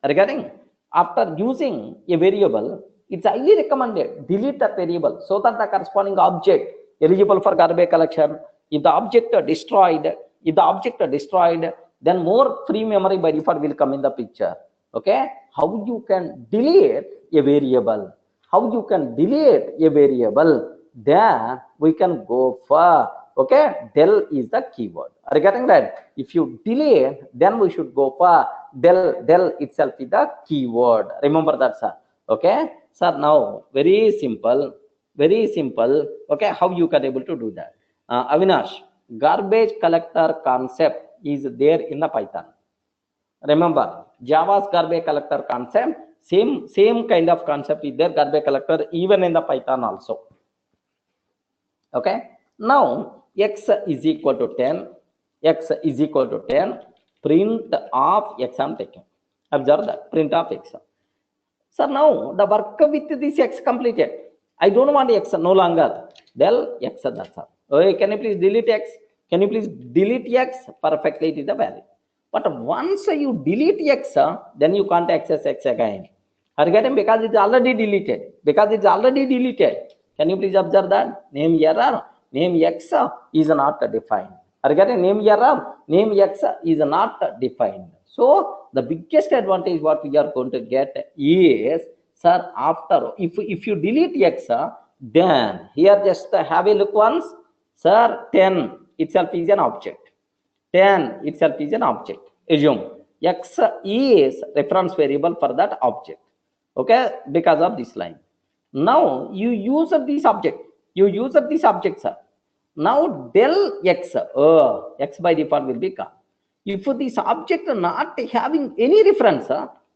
Regarding after using a variable, it's highly recommended delete that variable so that the corresponding object eligible for garbage collection, if the object are destroyed, then more free memory by default will come in the picture. Okay, how you can delete a variable? Then we can go for, okay, del is the keyword. Are you getting that? If you delete, then we should go for del itself is the keyword. Remember that, sir. Okay, sir, now very simple. Okay, how you can able to do that? Avinash, garbage collector concept is there in the Python. Remember, Java's garbage collector concept, same kind of concept is there, garbage collector, even in the Python also. Okay, now x is equal to 10, print of x I'm taking. Observe that, print of x. So now the work with this x completed. I don't want x no longer. Del x, that's all. Okay, can you please delete x? Perfectly, it is the value. But once you delete x, then you can't access x again. Are you getting? Because it's already deleted. Can you please observe that? Name error, name x is not defined. Are you getting? Name error, name x is not defined. So the biggest advantage what we are going to get is, sir, after if you delete x, then here just have a look once, sir. 10 itself is an object. Assume x is reference variable for that object. Okay, because of this line. Now you use this object. Sir. Now del x, x by default will be gone. If this object not having any reference,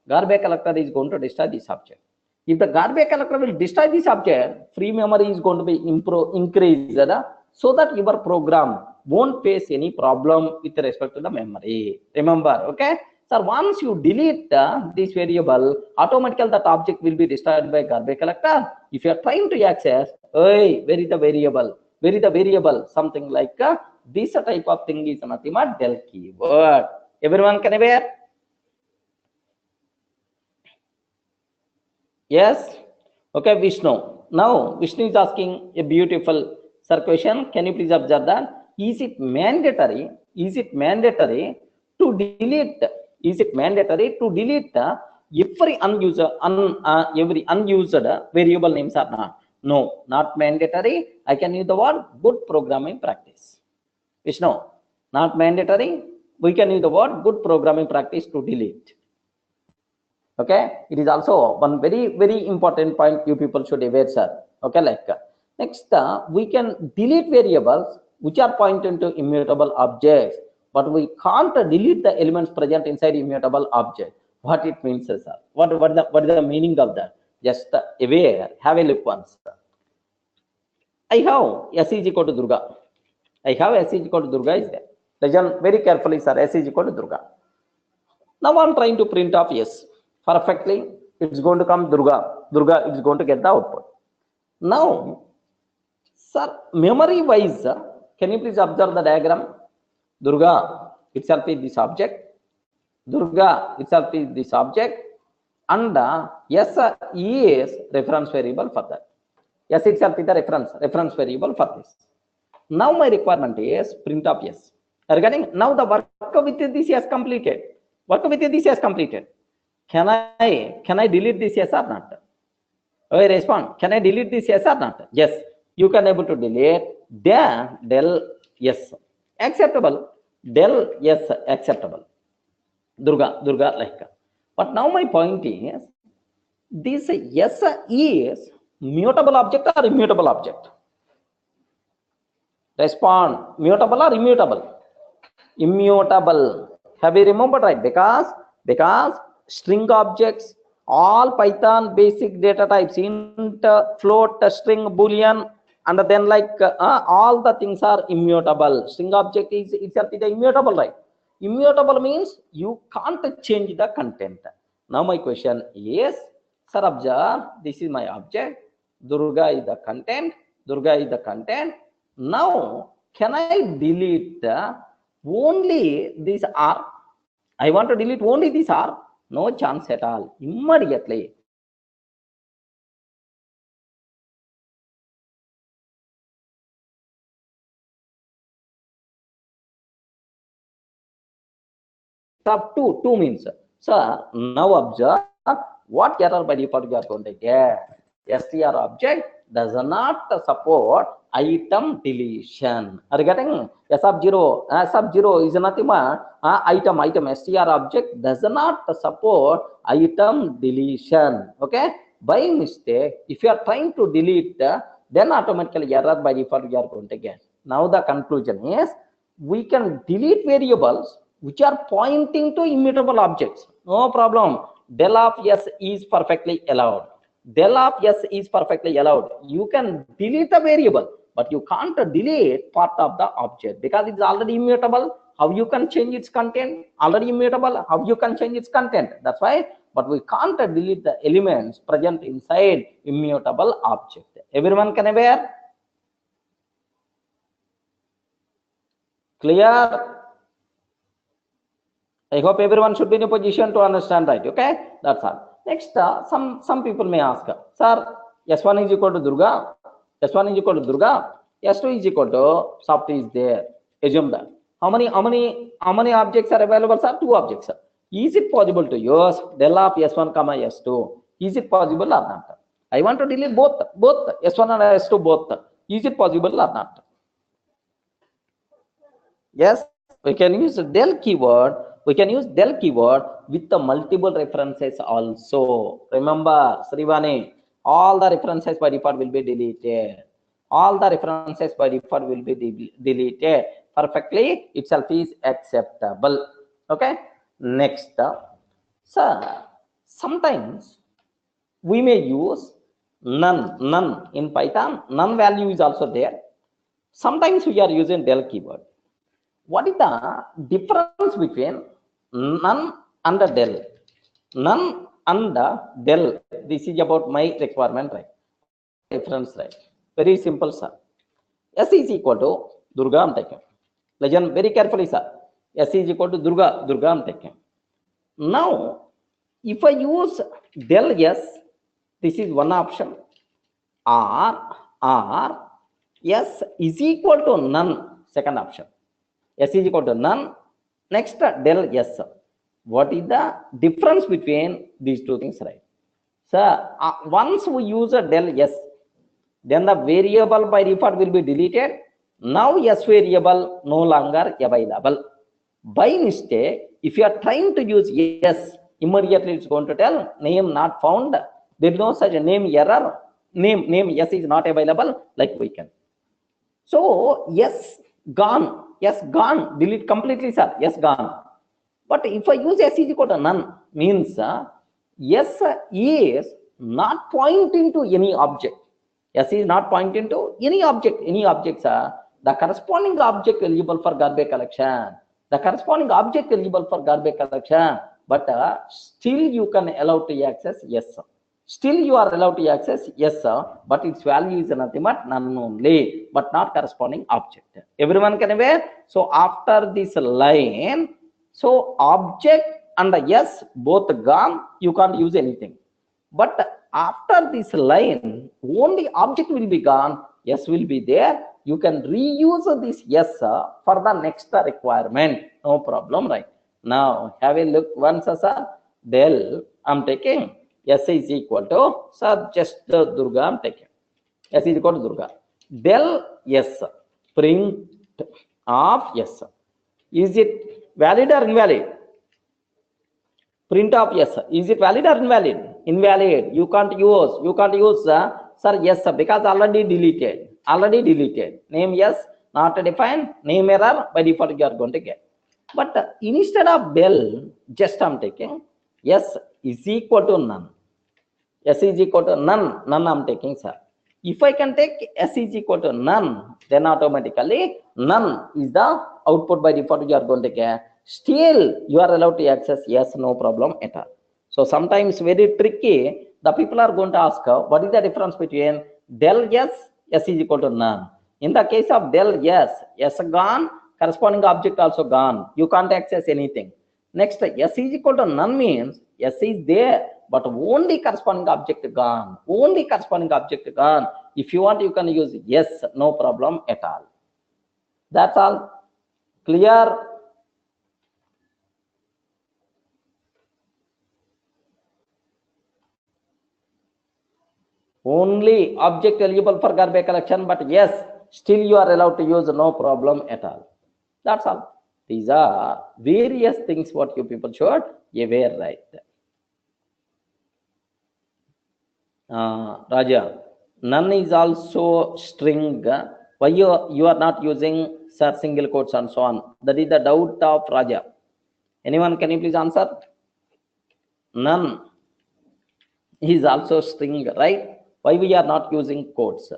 garbage collector is going to destroy this object. If the garbage collector will destroy this object, free memory is going to be increased, so that your program won't face any problem with respect to the memory. Remember, okay? So once you delete this variable, automatically that object will be destroyed by garbage collector. If you are trying to access, where is the variable? Something like this type of thing is nothing but del keyword. Everyone can aware? Yes? Okay, Vishnu. Now Vishnu is asking a beautiful question. Can you please observe that? Is it mandatory to delete? Every unused variable names or not? No, not mandatory. I can use the word good programming practice. Vishnu, not mandatory. We can use the word good programming practice to delete. Okay, it is also one very important point you people should aware, sir. Okay, like next, we can delete variables which are pointing to immutable objects, but we can't delete the elements present inside immutable object. What it means, sir? What is the meaning of that? Just aware. Have a look once. I have s is equal to Durga. Is there. Listen very carefully, sir. S is equal to Durga. Now I'm trying to print off yes. Perfectly, it's going to come Durga. Durga is going to get the output. Now, sir, memory wise, can you please observe the diagram? Durga itself is this object. And yes is reference variable for that. Yes itself is the reference variable for this. Now my requirement is print of yes. Regarding now the work with this yes completed. Can I delete this yes or not? Okay, respond. Can I delete this yes or not? Yes, you can able to delete. Then del yes acceptable. Del yes acceptable. Durga like. But now my point is this yes is mutable object or immutable object? Respond. Mutable or immutable? Immutable. Have you remembered, right? Because string objects, all Python basic data types, int, float, string, boolean, and then like all the things are immutable. String object is itself is immutable, right? Immutable means you can't change the content. Now my question is, sir, observe, this is my object, Durga is the content, Durga is the content. Now can I delete only this R? I want to delete only this R? No chance at all. Immediately up to 2 means. So now observe what error by default you are going to get. str object does not support item deletion. Are you getting? sub0 is nothing but item str object does not support item deletion. Okay, by mistake if you are trying to delete then automatically error by default you are going to get. Now the conclusion is we can delete variables which are pointing to immutable objects. No problem. Del of yes is perfectly allowed. Del of yes is perfectly allowed. You can delete a variable, but you can't delete part of the object because it's already immutable. How you can change its content? Already immutable. How you can change its content? That's why. But we can't delete the elements present inside immutable object. Everyone can aware? Clear? I hope everyone should be in a position to understand, right? Okay, that's all. Next, some people may ask, sir, S1 is equal to Durga, S1 is equal to Durga, S2 is equal to soft is there. Assume that. How many objects are available, sir? 2 objects. Sir. Is it possible to use del of S1 comma S2? Is it possible or not? I want to delete both S1 and S2 both. Is it possible or not? Yes, we can use del keyword. We can use del keyword with the multiple references also. Remember, Srivani, all the references by default will be deleted. All the references by default will be deleted. Perfectly itself is acceptable. Okay. Next, sir, sometimes we may use none in Python. None value is also there. Sometimes we are using del keyword. What is the difference between none and del? None and del. This is about my requirement, right? Difference, right? Very simple, sir. S is equal to Durga, I'm taking. Listen very carefully, sir. S is equal to Durga, I'm taking. Now, if I use del yes, this is one option. Or yes is equal to none, second option. S is equal to none. Next, del yes. What is the difference between these two things, right? So, once we use a del yes, then the variable by default will be deleted. Now, yes variable no longer available. By mistake, if you are trying to use yes, immediately it's going to tell name not found. There is no such a name error. Name yes is not available, like we can. So, yes gone. Yes, gone. Delete completely, sir. Yes, gone. But if I use S is equal to none, means S is not pointing to any object. S is not pointing to any object. Any objects are the corresponding object eligible for garbage collection. The corresponding object eligible for garbage collection. But still you can allow to access yes, sir. Still you are allowed to access yes, sir, but its value is nothing but none only, but not corresponding object. Everyone can aware? So after this line, so object and yes both gone, you can't use anything. But after this line, only object will be gone, yes will be there. You can reuse this yes for the next requirement. No problem, right? Now have a look once, sir. Del I'm taking. S is equal to, so just Durga I'm taking. S is equal to Durga. Del yes, print of yes. Is it valid or invalid? Print of yes. Is it valid or invalid? Invalid. You can't use sir yes, because already deleted. Already deleted. Name yes, not defined, name error, by default you are going to get. But instead of del, just I'm taking s is equal to none. S is equal to none, none I'm taking, sir. If I can take s is equal to none, then automatically none is the output by default you are going to get. Still, you are allowed to access yes, no problem at all. So sometimes very tricky. The people are going to ask, what is the difference between del yes, s is equal to none? In the case of del yes, s gone, corresponding object also gone. You can't access anything. Next, s is equal to none means s is there, but only corresponding object gone. Only corresponding object gone. If you want, you can use yes, no problem at all. That's all. Clear? Only object eligible for garbage collection, but yes, still you are allowed to use no problem at all. That's all. These are various things what you people should aware, right? Raja, none is also string. Why you are not using single quotes and so on? That is the doubt of Raja. Anyone, can you please answer? None is also string, right? Why we are not using quotes?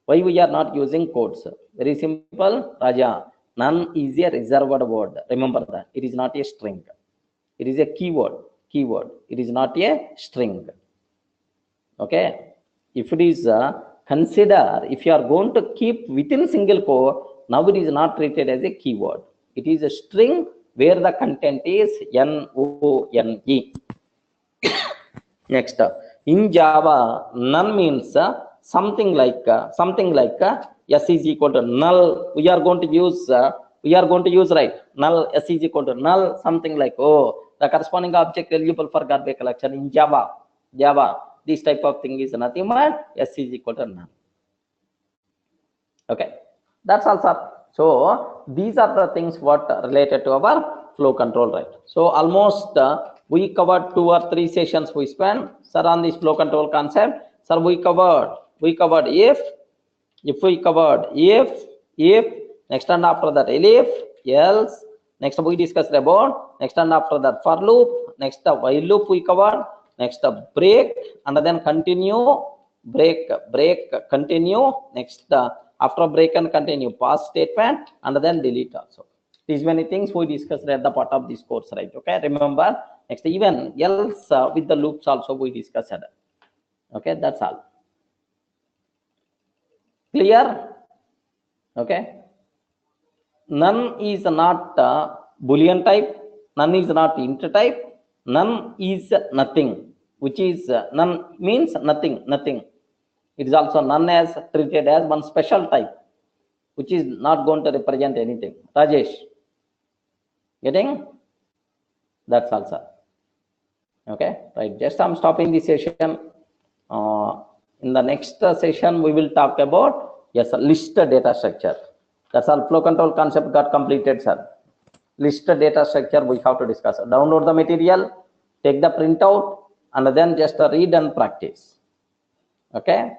Why we are not using quotes? Very simple, Raja. None is a reserved word. Remember that. It is not a string. It is a keyword. Keyword. It is not a string. Okay. If it is consider, if you are going to keep within single quote, now it is not treated as a keyword. It is a string where the content is N-O-N-E. Next, in Java, none means something like s is equal to null. We are going to use right, null, s is equal to null, something like the corresponding object eligible for garbage collection in Java. This type of thing is nothing but s is equal to none. Okay, that's all, sir. So these are the things what related to our flow control, right? So almost we covered 2 or 3 sessions we spent, sir, on this flow control concept. Sir, we covered if we covered if, next and after that elif, else, next we discussed about, next and after that for loop, next while loop we covered, next break, and then continue, break, continue, next after break and continue, past statement, and then delete also. These many things we discussed at the part of this course, right? Okay, remember. Next, even else with the loops also we discussed. Okay, that's all. Clear? Okay. None is not Boolean type. None is not int type. None is nothing, which is none means nothing. It is also none as treated as one special type, which is not going to represent anything. Rajesh, getting? That's also. Okay, right. Just I'm stopping this session. In the next session, we will talk about list data structure. That's all. Flow control concept got completed, sir. List data structure we have to discuss. Download the material, take the printout, and then just read and practice. Okay.